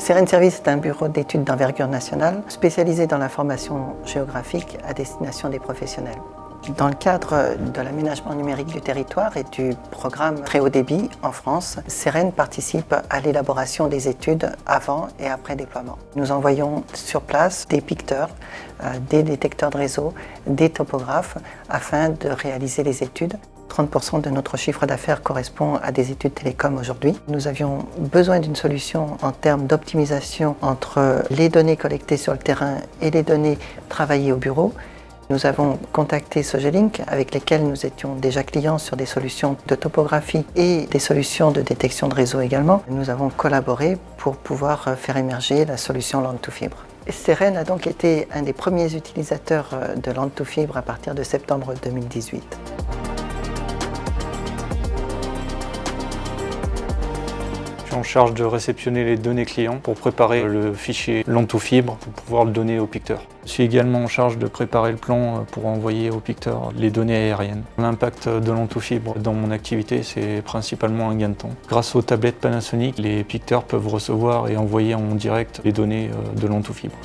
Seren Service est un bureau d'études d'envergure nationale spécialisé dans la formation géographique à destination des professionnels. Dans le cadre de l'aménagement numérique du territoire et du programme très haut débit en France, Seren participe à l'élaboration des études avant et après déploiement. Nous envoyons sur place des picteurs, des détecteurs de réseau, des topographes afin de réaliser les études. 30% de notre chiffre d'affaires correspond à des études télécom aujourd'hui. Nous avions besoin d'une solution en termes d'optimisation entre les données collectées sur le terrain et les données travaillées au bureau. Nous avons contacté Sogelink, avec lesquels nous étions déjà clients sur des solutions de topographie et des solutions de détection de réseau également. Nous avons collaboré pour pouvoir faire émerger la solution Land to Fibre. Seren a donc été un des premiers utilisateurs de Land to Fibre à partir de septembre 2018. Je suis en charge de réceptionner les données clients pour préparer le fichier Land to Fibre pour pouvoir le donner au picteur. Je suis également en charge de préparer le plan pour envoyer au picteur les données aériennes. L'impact de Land to Fibre dans mon activité, c'est principalement un gain de temps. Grâce aux tablettes Panasonic, les picteurs peuvent recevoir et envoyer en direct les données de Land to Fibre.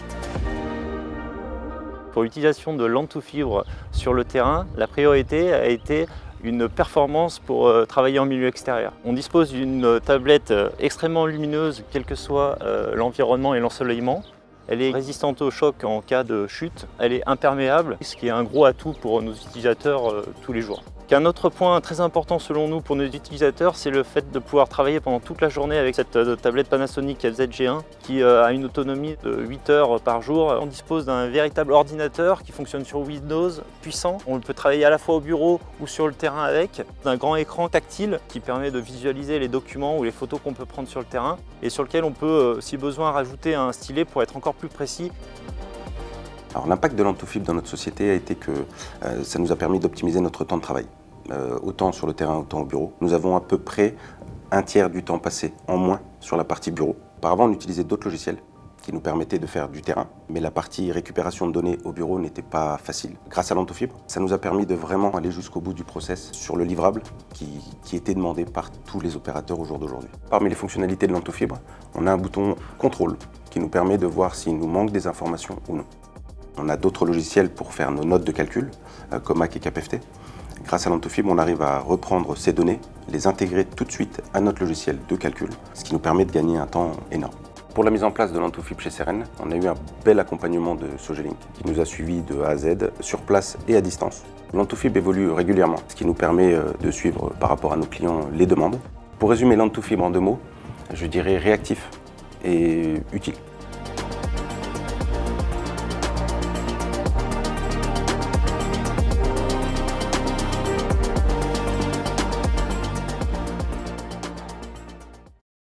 Pour l'utilisation de Land to Fibre sur le terrain, la priorité a été une performance pour travailler en milieu extérieur. On dispose d'une tablette extrêmement lumineuse, quel que soit l'environnement et l'ensoleillement. Elle est résistante au choc en cas de chute, elle est imperméable, ce qui est un gros atout pour nos utilisateurs tous les jours. Un autre point très important selon nous pour nos utilisateurs, c'est le fait de pouvoir travailler pendant toute la journée avec cette tablette Panasonic LZ-G1 qui a une autonomie de 8 heures par jour. On dispose d'un véritable ordinateur qui fonctionne sur Windows puissant. On peut travailler à la fois au bureau ou sur le terrain avec. Un grand écran tactile qui permet de visualiser les documents ou les photos qu'on peut prendre sur le terrain et sur lequel on peut, si besoin, rajouter un stylet pour être encore plus précis. Alors, l'impact de Land to Fibre dans notre société a été que ça nous a permis d'optimiser notre temps de travail. Autant sur le terrain, autant au bureau. Nous avons à peu près un tiers du temps passé en moins sur la partie bureau. Auparavant, on utilisait d'autres logiciels qui nous permettaient de faire du terrain, mais la partie récupération de données au bureau n'était pas facile. Grâce à Land to Fibre, ça nous a permis de vraiment aller jusqu'au bout du process sur le livrable qui était demandé par tous les opérateurs au jour d'aujourd'hui. Parmi les fonctionnalités de Land to Fibre, on a un bouton contrôle qui nous permet de voir s'il nous manque des informations ou non. On a d'autres logiciels pour faire nos notes de calcul, Comac et CapFT. Grâce à Land to Fibre, on arrive à reprendre ces données, les intégrer tout de suite à notre logiciel de calcul, ce qui nous permet de gagner un temps énorme. Pour la mise en place de Land to Fibre chez Seren, on a eu un bel accompagnement de Sogelink, qui nous a suivis de A à Z, sur place et à distance. Land to Fibre évolue régulièrement, ce qui nous permet de suivre par rapport à nos clients les demandes. Pour résumer Land to Fibre en 2 mots, je dirais réactif et utile.